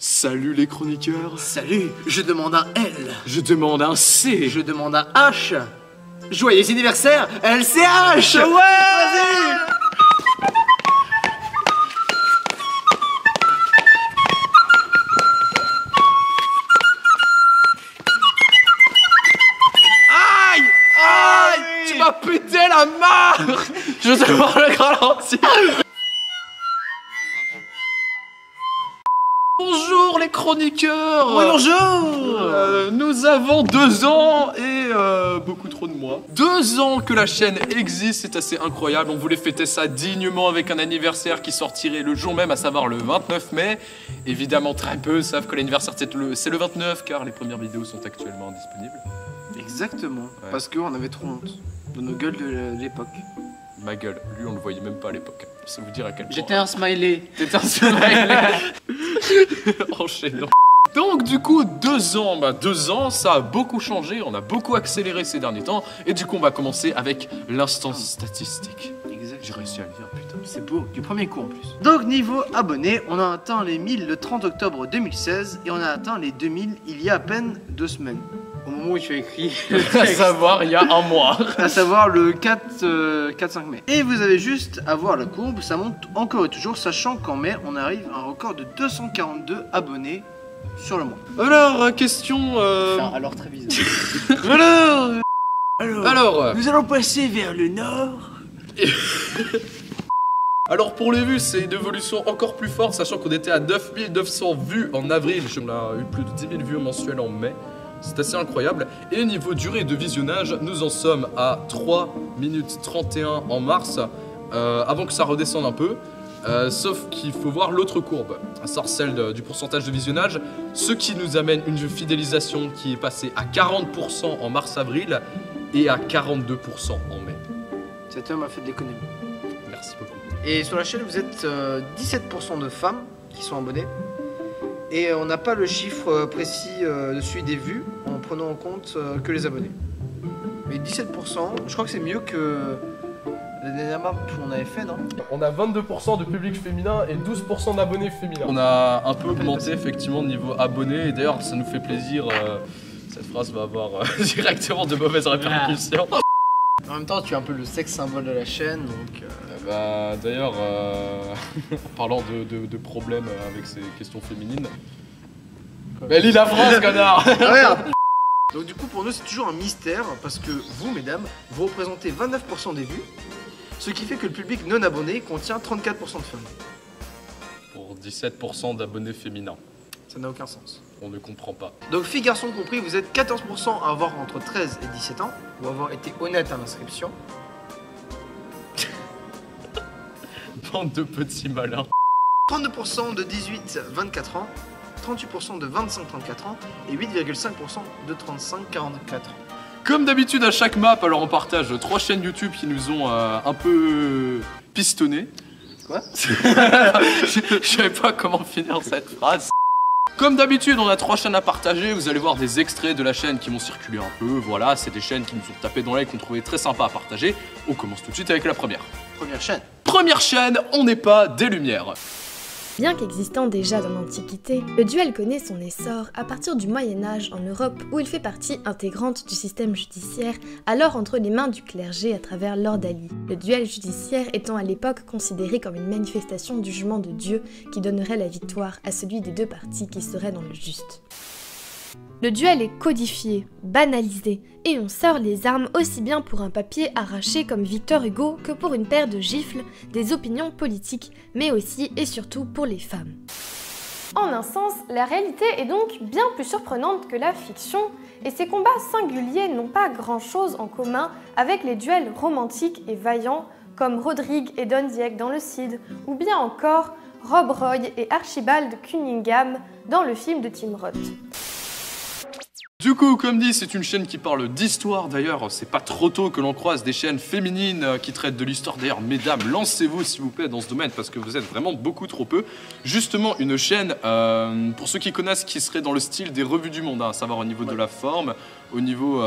Salut les chroniqueurs. Salut, je demande un L. Je demande un C. Je demande un H. Joyeux anniversaire, LCH. Ouais, vas-y. Aïe. Aïe. Tu m'as pété la marre. Je vais devoir le ralentir. Bonjour les chroniqueurs. Oui, bonjour. Nous avons 2 ans et beaucoup trop de mois. 2 ans que la chaîne existe, c'est assez incroyable. On voulait fêter ça dignement avec un anniversaire qui sortirait le jour même, à savoir le 29 mai. Évidemment, très peu savent que l'anniversaire c'est le 29 car les premières vidéos sont actuellement disponibles. Exactement, Ouais. parce qu'on avait trop honte de nos gueules de l'époque. Ma gueule, lui on le voyait même pas à l'époque. Ça vous dire à quel point. J'étais un smiley. T'es un smiley. Enchaînant. Donc du coup 2 ans, 2 ans ça a beaucoup changé, on a beaucoup accéléré ces derniers temps et du coup on va commencer avec l'instant statistique. Exact. J'ai réussi à le dire, putain. C'est beau, du premier coup en plus. Donc niveau abonnés, on a atteint les 1000 le 30 octobre 2016 et on a atteint les 2000 il y a à peine 2 semaines. Au moment où tu as écrit, À savoir il y a un mois. à savoir le 4-5 mai. Et vous avez juste à voir la courbe, ça monte encore et toujours, sachant qu'en mai, on arrive à un record de 242 abonnés sur le mois. Alors question... Alors très bizarre. Alors, nous allons passer vers le nord. alors pour les vues c'est une évolution encore plus forte, sachant qu'on était à 9900 vues en avril, on a eu plus de 10 000 vues mensuelles en mai. C'est assez incroyable. Et niveau durée de visionnage, nous en sommes à 3 minutes 31 en mars, avant que ça redescende un peu. Sauf qu'il faut voir l'autre courbe, à savoir celle du pourcentage de visionnage, ce qui nous amène une fidélisation qui est passée à 40% en mars-avril et à 42% en mai. Cet homme a fait de l'économie. Merci beaucoup. Et sur la chaîne, vous êtes 17% de femmes qui sont abonnées. Et on n'a pas le chiffre précis de celui des vues en prenant en compte que les abonnés. Mais 17%, je crois que c'est mieux que la dernière map qu'on avait fait, non? On a 22% de public féminin et 12% d'abonnés féminins. On a un peu augmenté effectivement niveau abonnés et d'ailleurs ça nous fait plaisir, cette phrase va avoir directement de mauvaises répercussions. En même temps, tu es un peu le sexe symbole de la chaîne, donc... Bah, d'ailleurs, en parlant de problèmes avec ces questions féminines. Mais lis la France, connard. Regarde. Donc du coup, pour nous, c'est toujours un mystère, parce que vous, mesdames, vous représentez 29% des vues, ce qui fait que le public non abonné contient 34% de femmes. Pour 17% d'abonnés féminins. Ça n'a aucun sens. On ne comprend pas. Donc, filles, garçons compris, vous êtes 14% à avoir entre 13 et 17 ans, ou avoir été honnête à l'inscription. Bande de petits malins. 32% de 18-24 ans, 38% de 25-34 ans et 8,5% de 35-44 ans. Comme d'habitude à chaque map, alors on partage 3 chaînes YouTube qui nous ont un peu pistonné. Quoi? Je savais pas comment finir cette phrase. Comme d'habitude, on a 3 chaînes à partager. Vous allez voir des extraits de la chaîne qui vont circuler un peu. Voilà, c'est des chaînes qui nous ont tapé dans l'œil, qu'on trouvait très sympa à partager. On commence tout de suite avec la première. Première chaîne. Première chaîne, on n'est pas des Lumières. Bien qu'existant déjà dans l'Antiquité, le duel connaît son essor à partir du Moyen-Âge en Europe où il fait partie intégrante du système judiciaire, alors entre les mains du clergé à travers l'ordalie. Le duel judiciaire étant à l'époque considéré comme une manifestation du jugement de Dieu qui donnerait la victoire à celui des 2 parties qui serait dans le juste. Le duel est codifié, banalisé, et on sort les armes aussi bien pour un papier arraché comme Victor Hugo que pour une paire de gifles, des opinions politiques, mais aussi et surtout pour les femmes. En un sens, la réalité est donc bien plus surprenante que la fiction, et ces combats singuliers n'ont pas grand-chose en commun avec les duels romantiques et vaillants comme Rodrigue et Don Dieck dans le Cid, ou bien encore Rob Roy et Archibald Cunningham dans le film de Tim Roth. Du coup, comme dit, c'est une chaîne qui parle d'histoire. D'ailleurs, c'est pas trop tôt que l'on croise des chaînes féminines qui traitent de l'histoire. D'ailleurs, mesdames, lancez-vous s'il vous plaît dans ce domaine parce que vous êtes vraiment beaucoup trop peu. Justement, une chaîne, pour ceux qui connaissent, qui serait dans le style des revues du monde, hein, à savoir au niveau de la forme, au niveau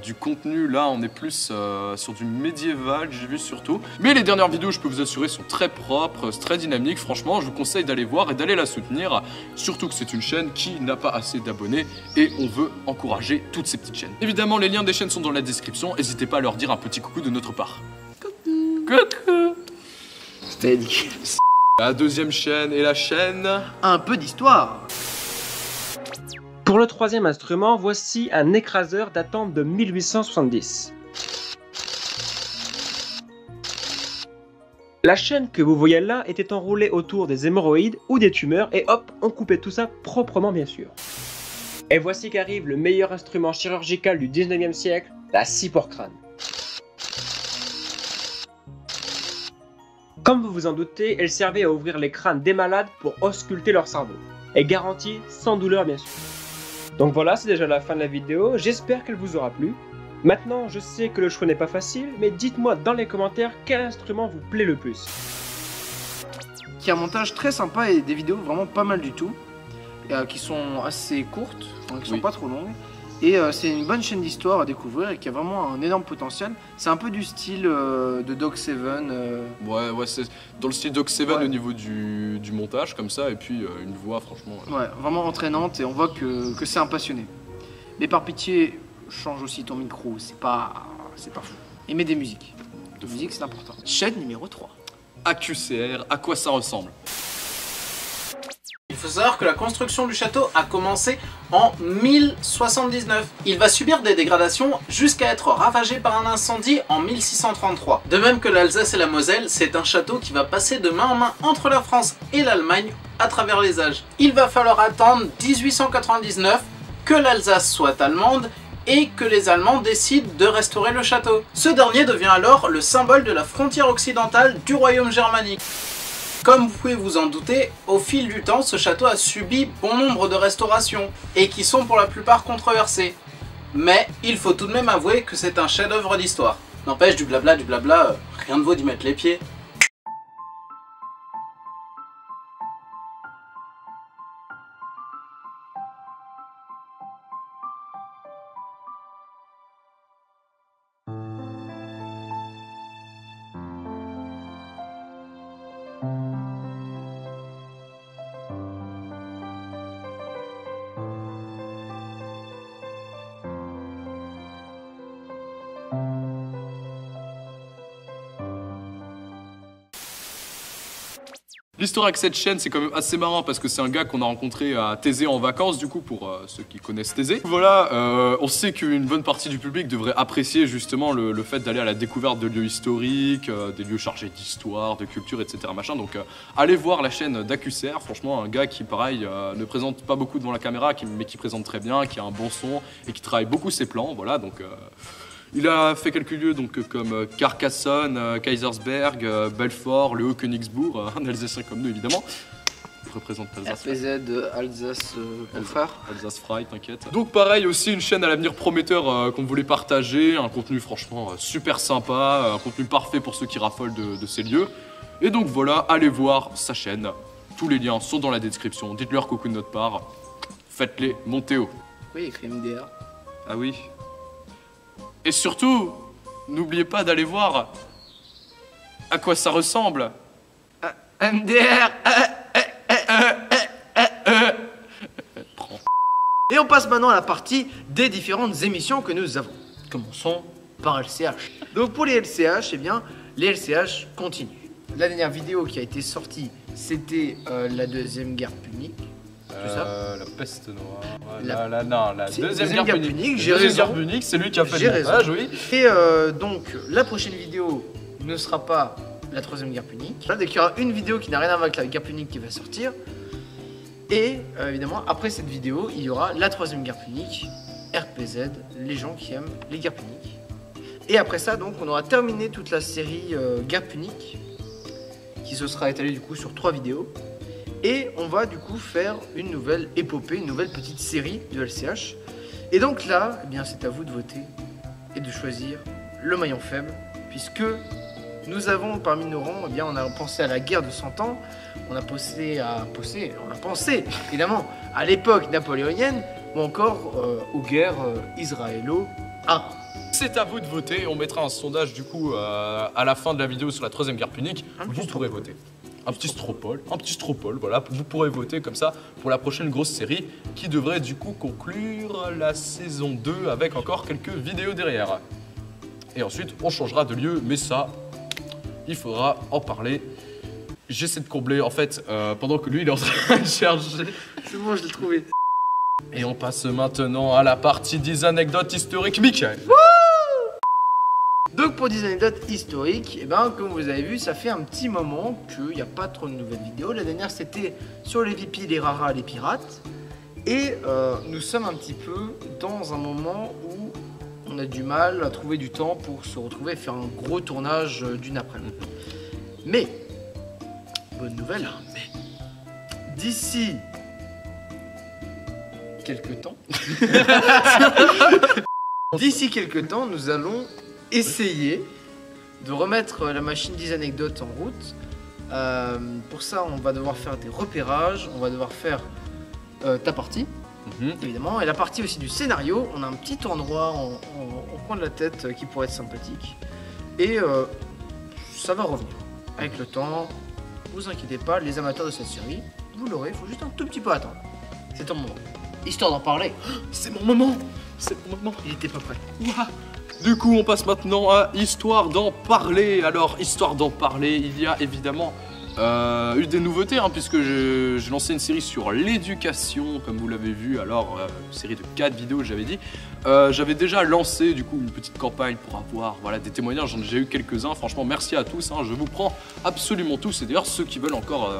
du contenu. Là, on est plus sur du médiéval, j'ai vu surtout. Mais les dernières vidéos, je peux vous assurer, sont très propres, très dynamiques. Franchement, je vous conseille d'aller voir et d'aller la soutenir. Surtout que c'est une chaîne qui n'a pas assez d'abonnés et on veut encourager toutes ces petites chaînes. Évidemment, les liens des chaînes sont dans la description. N'hésitez pas à leur dire un petit coucou de notre part. Coucou. C'était nickel. La deuxième chaîne est la chaîne... Un peu d'histoire. Pour le troisième instrument, voici un écraseur datant de 1870. La chaîne que vous voyez là était enroulée autour des hémorroïdes ou des tumeurs et hop, on coupait tout ça proprement bien sûr. Et voici qu'arrive le meilleur instrument chirurgical du 19e siècle, la scie pour crâne. Comme vous vous en doutez, elle servait à ouvrir les crânes des malades pour ausculter leur cerveau. Et garantie sans douleur bien sûr. Donc voilà, c'est déjà la fin de la vidéo, j'espère qu'elle vous aura plu. Maintenant, je sais que le choix n'est pas facile, mais dites-moi dans les commentaires quel instrument vous plaît le plus. Qui a un montage très sympa et des vidéos vraiment pas mal du tout. Qui sont assez courtes, donc qui sont pas trop longues. Et c'est une bonne chaîne d'histoire à découvrir et qui a vraiment un énorme potentiel. C'est un peu du style de Dog Seven. Ouais, c'est dans le style Dog Seven au niveau du montage, comme ça, et puis une voix, franchement... Ouais, vraiment entraînante et on voit que c'est un passionné. Mais par pitié, change aussi ton micro, c'est pas fou. Et mets des musiques. De musique, c'est important. Chaîne numéro 3. AQCR, à quoi ça ressemble? Il faut savoir que la construction du château a commencé en 1079. Il va subir des dégradations jusqu'à être ravagé par un incendie en 1633. De même que l'Alsace et la Moselle, c'est un château qui va passer de main en main entre la France et l'Allemagne à travers les âges. Il va falloir attendre 1899 que l'Alsace soit allemande et que les Allemands décident de restaurer le château. Ce dernier devient alors le symbole de la frontière occidentale du royaume germanique. Comme vous pouvez vous en douter, au fil du temps, ce château a subi bon nombre de restaurations, et qui sont pour la plupart controversées. Mais il faut tout de même avouer que c'est un chef-d'œuvre d'histoire. N'empêche, du blabla, rien ne vaut d'y mettre les pieds. L'histoire avec cette chaîne, c'est quand même assez marrant parce que c'est un gars qu'on a rencontré à Thésée en vacances, du coup, pour ceux qui connaissent Thésée. Voilà, on sait qu'une bonne partie du public devrait apprécier justement le fait d'aller à la découverte de lieux historiques, des lieux chargés d'histoire, de culture, etc. machin. Donc, allez voir la chaîne d'AQCR, franchement, un gars qui, pareil, ne présente pas beaucoup devant la caméra, mais qui présente très bien, qui a un bon son et qui travaille beaucoup ses plans, voilà, donc... Il a fait quelques lieux donc, comme Carcassonne, Kaisersberg, Belfort, le Haut-Königsbourg, un Alsacien comme nous évidemment. Il représente Alsace. RPZ, Alsace, frère. Alsace Fry, t'inquiète. Donc pareil, aussi une chaîne à l'avenir prometteur qu'on voulait partager, un contenu franchement super sympa, un contenu parfait pour ceux qui raffolent de ces lieux. Et donc voilà, allez voir sa chaîne. Tous les liens sont dans la description, dites-leur coucou de notre part. Faites-les monter haut. Oui, il y a écrit MDR. Ah oui. Et surtout, n'oubliez pas d'aller voir à quoi ça ressemble. MDR. Et on passe maintenant à la partie des différentes émissions que nous avons. Commençons par LCH. Donc pour les LCH, eh bien, les LCH continuent. La dernière vidéo qui a été sortie, c'était la deuxième guerre punique. C'est ça La peste noire. La deuxième guerre punique. J'ai raison. C'est lui qui a fait le montage, oui. Et donc, la prochaine vidéo ne sera pas la troisième guerre punique. Dès qu'il y aura une vidéo qui n'a rien à voir avec la guerre punique qui va sortir. Et évidemment, après cette vidéo, il y aura la troisième guerre punique, RPZ, les gens qui aiment les guerres puniques. Et après ça, donc, on aura terminé toute la série guerre punique, qui se sera étalée du coup sur 3 vidéos. Et on va du coup faire une nouvelle épopée, une nouvelle petite série de LCH. Et donc là, eh bien, c'est à vous de voter et de choisir le maillon faible, puisque nous avons parmi nos rangs, eh bien, on a pensé à la guerre de 100 ans, on a pensé évidemment à l'époque napoléonienne, ou encore aux guerres israélo-arabes. C'est à vous de voter, on mettra un sondage du coup à la fin de la vidéo sur la troisième guerre punique, vous pourrez voter. Un petit stropole, voilà, vous pourrez voter comme ça pour la prochaine grosse série qui devrait du coup conclure la saison 2 avec encore quelques vidéos derrière. Et ensuite on changera de lieu, mais ça, il faudra en parler. J'essaie de combler en fait pendant que lui il est en train de chercher. C'est bon, je l'ai trouvé. Et on passe maintenant à la partie des anecdotes historiques, Michael. Donc pour des anecdotes historiques, eh ben, comme vous avez vu, ça fait un petit moment qu'il n'y a pas trop de nouvelles vidéos. La dernière c'était sur les VIP, les raras, les pirates. Et nous sommes un petit peu dans un moment où on a du mal à trouver du temps pour se retrouver et faire un gros tournage d'une après-midi. Mais, bonne nouvelle, d'ici quelques temps, nous allons essayer de remettre la machine 10 anecdotes en route. Pour ça, on va devoir faire des repérages, on va devoir faire ta partie, évidemment, et la partie aussi du scénario. On a un petit endroit au coin de la tête qui pourrait être sympathique, et ça va revenir avec le temps. Vous inquiétez pas, les amateurs de cette série, vous l'aurez, il faut juste un tout petit peu attendre. C'est ton moment, histoire d'en parler. C'est mon moment. C'est mon moment. Il était pas prêt. Ouah. Du coup, on passe maintenant à Histoire d'en parler. Alors, Histoire d'en parler, il y a évidemment eu des nouveautés, hein, puisque j'ai lancé une série sur l'éducation, comme vous l'avez vu. Alors, une série de 4 vidéos, j'avais dit. J'avais déjà lancé du coup une petite campagne pour avoir des témoignages. J'en ai déjà eu quelques-uns. Franchement, merci à tous. Hein, je vous prends absolument tous. Et d'ailleurs, ceux qui veulent encore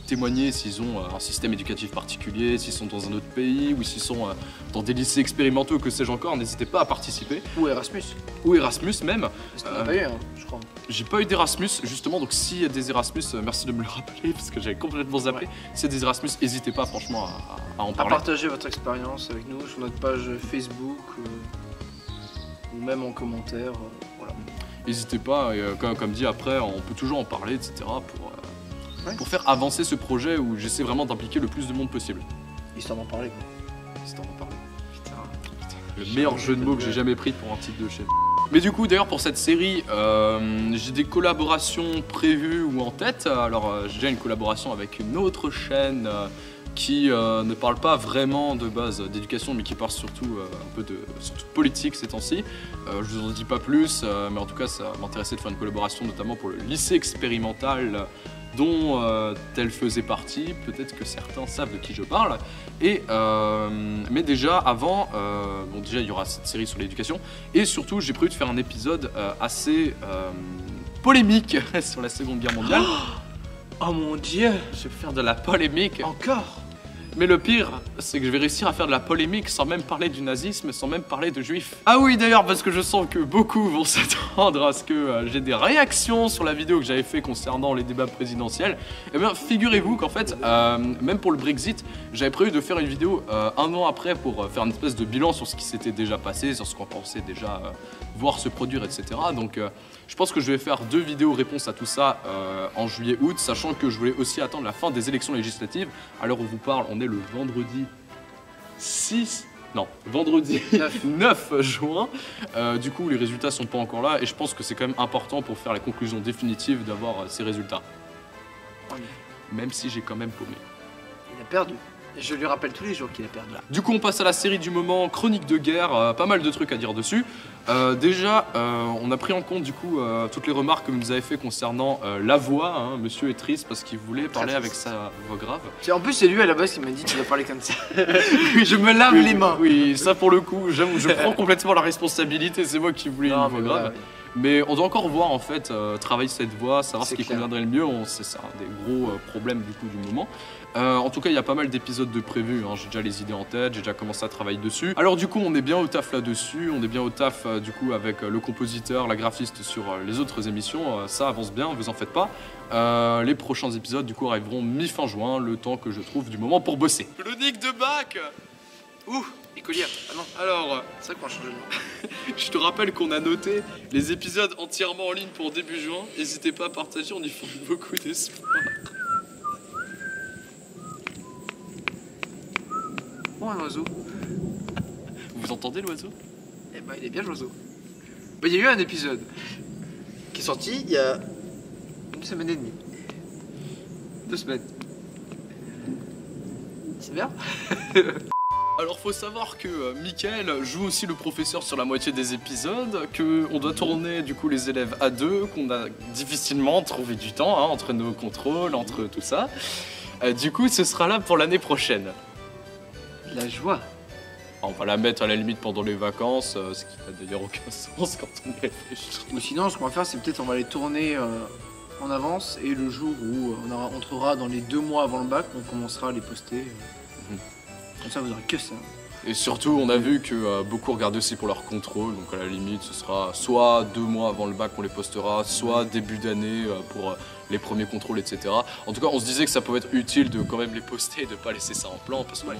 témoigner s'ils ont un système éducatif particulier, s'ils sont dans un autre pays, ou s'ils sont dans des lycées expérimentaux, que sais-je encore, n'hésitez pas à participer. Ou Erasmus. Ou Erasmus même. Parce qu'on n'a pas eu, hein, je crois. J'ai pas eu d'Erasmus, justement, donc s'il y a des Erasmus, merci de me le rappeler, parce que j'avais complètement zappé. Ouais. S'il y a des Erasmus, n'hésitez pas franchement à en À parler. partager votre expérience avec nous sur notre page Facebook ou même en commentaire. Voilà. N'hésitez pas, et comme dit après, on peut toujours en parler, etc. Pour faire avancer ce projet où j'essaie vraiment d'impliquer le plus de monde possible. Histoire d'en parler, quoi. Histoire d'en parler. Putain. Le meilleur jeu de mots que j'ai jamais pris pour un titre de chaîne. Mais du coup, d'ailleurs, pour cette série, j'ai des collaborations prévues ou en tête. Alors, j'ai déjà une collaboration avec une autre chaîne qui ne parle pas vraiment de base d'éducation, mais qui parle surtout un peu surtout de politique ces temps-ci. Je vous en dis pas plus, mais en tout cas, ça m'intéressait de faire une collaboration, notamment pour le lycée expérimental dont elle faisait partie. Peut-être que certains savent de qui je parle. Et, mais déjà, avant, déjà il y aura cette série sur l'éducation. Et surtout, j'ai prévu de faire un épisode assez polémique sur la Seconde Guerre mondiale. Oh mon dieu. Je vais faire de la polémique. Encore. Mais le pire, c'est que je vais réussir à faire de la polémique sans même parler du nazisme, sans même parler de juifs. Ah oui, d'ailleurs, parce que je sens que beaucoup vont s'attendre à ce que j'ai des réactions sur la vidéo que j'avais fait concernant les débats présidentiels. Eh bien, figurez-vous qu'en fait, même pour le Brexit, j'avais prévu de faire une vidéo un an après pour faire une espèce de bilan sur ce qui s'était déjà passé, sur ce qu'on pensait déjà voir se produire, etc. Donc, je pense que je vais faire 2 vidéos réponse à tout ça en juillet-août, sachant que je voulais aussi attendre la fin des élections législatives. À l'heure où vous parle, on est le vendredi 9 juin. Du coup, les résultats sont pas encore là et je pense que c'est quand même important pour faire la conclusion définitive d'avoir ces résultats. Même si j'ai quand même paumé. Il a perdu. Je lui rappelle tous les jours qu'il a perdu. Du coup, on passe à la série du moment, Chronique de guerre, pas mal de trucs à dire dessus. Déjà, on a pris en compte du coup toutes les remarques que vous nous avez fait concernant la voix. Hein. Monsieur est triste parce qu'il voulait parler avec sa voix grave. En plus, c'est lui à la base qui m'a dit tu dois parler comme ça. Oui, je me lave les mains. Oui, ça pour le coup, j'avoue, je prends complètement la responsabilité. C'est moi qui voulais une voix grave. Ouais. Mais on doit encore voir en fait, travailler cette voix, savoir ce qui clair. conviendrait le mieux. C'est un des gros problèmes du coup du moment. En tout cas, il y a pas mal d'épisodes de prévus, hein. J'ai déjà les idées en tête, j'ai déjà commencé à travailler dessus. Alors du coup, on est bien au taf là-dessus, on est bien au taf du coup avec le compositeur, la graphiste sur les autres émissions. Ça avance bien, vous en faites pas. Les prochains épisodes du coup arriveront mi-fin juin, le temps que je trouve du moment pour bosser. Le nick de bac. Ouh, écolière. Ah non, Alors, c'est vrai qu'on va changer de nom. je te rappelle qu'on a noté les épisodes entièrement en ligne pour début juin. N'hésitez pas à partager, on y fait beaucoup d'espoir. Oh, un oiseau. Vous entendez l'oiseau? Eh ben, il est bien l'oiseau. Bah, il y a eu un épisode qui est sorti il y a une semaine et demie. 2 semaines. C'est bien. Alors faut savoir que Mickaël joue aussi le professeur sur la moitié des épisodes, qu'on doit tourner du coup les élèves à deux, qu'on a difficilement trouvé du temps hein, entre nos contrôles, entre tout ça. Du coup ce sera là pour l'année prochaine. La joie. On va la mettre à la limite pendant les vacances, ce qui n'a d'ailleurs aucun sens quand on y réfléchit. Ou sinon, ce qu'on va faire, c'est peut-être on va les tourner en avance et le jour où on entrera dans les 2 mois avant le bac, on commencera à les poster. Comme ça, vous aurez que ça. Et surtout, on a vu que beaucoup regardent aussi pour leur contrôle, donc à la limite, ce sera soit 2 mois avant le bac qu'on les postera, soit début d'année pour les premiers contrôles, etc. En tout cas, on se disait que ça pouvait être utile de quand même les poster et de pas laisser ça en plan, parce que bon,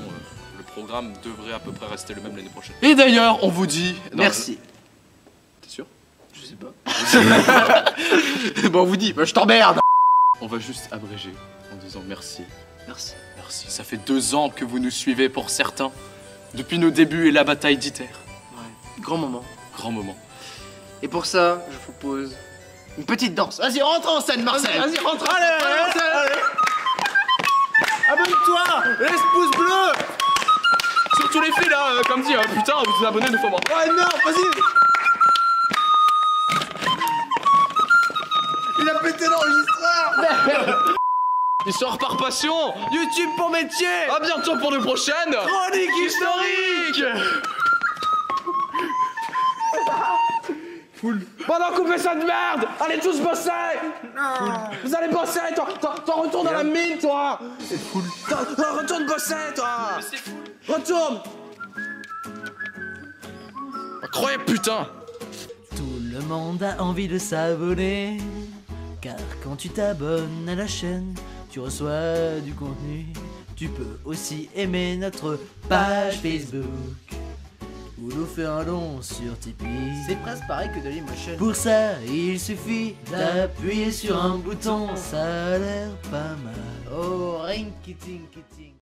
le programme devrait à peu près rester le même l'année prochaine. Et d'ailleurs, on vous dit... Non, Merci. T'es sûr? Je sais pas. Bon, on vous dit, bah, je t'emmerde. On va juste abréger en disant merci. Merci. Merci, ça fait 2 ans que vous nous suivez pour certains. Depuis nos débuts et la bataille d'Iter. Ouais. Grand moment. Grand moment. Et pour ça, je vous propose une petite danse. Vas-y, rentre en scène, Marcel. Vas-y, rentre, allez. Abonne-toi. Laisse pouce bleu. Surtout les filles là, comme dit, putain, vous vous abonnez 2 fois moins. Ouais, non, vas-y. Il a pété l'enregistreur. Histoire par passion. YouTube pour métier. À bientôt pour de prochaines Chronique historique. Pendant couper cette merde. Allez tous bosser. Vous allez bosser, toi. Toi, retourne dans la mine, toi. C'est cool. Toi, retourne bosser, toi. Mais c'est fou. Retourne. Incroyable putain. Tout le monde a envie de s'abonner, car quand tu t'abonnes à la chaîne, tu reçois du contenu. Tu peux aussi aimer notre page Facebook ou nous faire un don sur Tipeee. C'est presque pareil que Dailymotion. Pour ça, il suffit d'appuyer sur un bouton, ça a l'air pas mal. Oh, ring kitting kitting.